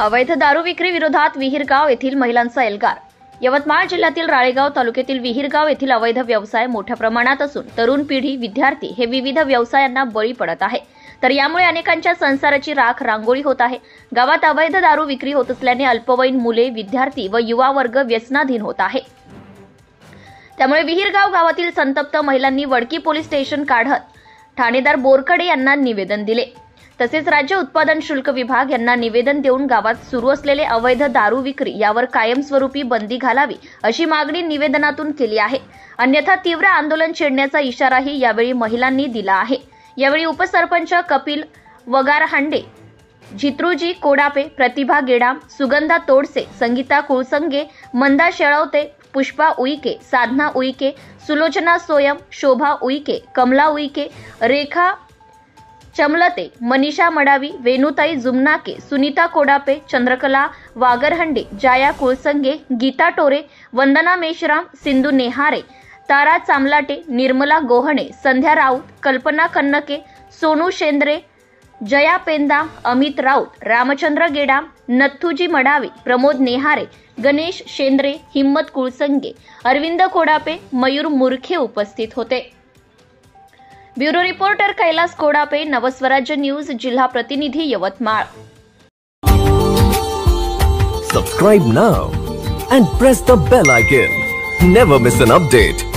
अवैध दारू विक्री विरोधात विहिरगाव येथील महिलांचा एल्गार। यवतमाळ जिल्ह्यातील राळेगाव तालुक्यातील विहिरगाव येथील अवैध व्यवसाय मोठ्या प्रमाणात असून तरुण पिढी विद्यार्थी हे विविध व्यवसायांना बळी पडत आहे। तर यामुळे अनेकांच्या संसाराची राख रांगोळी होत आहे। गावात अवैध दारू विक्री होत असल्याने अल्पवयीन मुले, विद्यार्थी व युवा वर्ग व्यसनाधीन होत आहे। त्यामुळे विहिरगाव गावातील संतप्त महिलांनी वडकी पोलीस स्टेशन काढत ठाणेदार बोरकडे यांना निवेदन दिले। तसेच राज्य उत्पादन शुल्क विभाग यांना निवेदन देऊन गावात सुरू असलेले अवैध दारू विक्री यावर कायमस्वरूपी बंदी घालावी अशी मागणी निवेदनातून केली आहे। अन्यथा तीव्र आंदोलन छेडण्याचा इशाराही यावेळी महिलांनी दिला आहे। यावेळी उपसरपंच कपिल वगारहांडे, जित्रुजी कोडापे, प्रतिभा गेडाम, सुगंधा तोडसे, संगीता कुळसंगे, मंदा शेळवते, पुष्पा उईके, साधना उईके, सुलोचना सोयम, शोभा उईके, कमला उईके, रेखा चमलते, मनीषा मडावी, वेणुताई जुमनाके, सुनीता कोडापे, चंद्रकला वागरहंडे, जाया कुळसंगे, गीता टोरे, वंदना मेश्राम, सिंधू नेहारे, तारा चामलाटे, निर्मला गोहणे, संध्या राऊत, कल्पना कन्नके, सोनू शेंद्रे, जया पेंदाम, अमित राऊत, रामचंद्र गेडाम, नथुजी मडावी, प्रमोद नेहारे, गणेश शेंद्रे, हिम्मत कुळसंगे, अरविंद कोडापे, मयूर मुरखे उपस्थित होते। Bureau reporter Kailas Kodape, Navswarajya news, जिल्हा प्रतिनिधी Yavatmal. Subscribe now and press the bell icon. Never miss an update.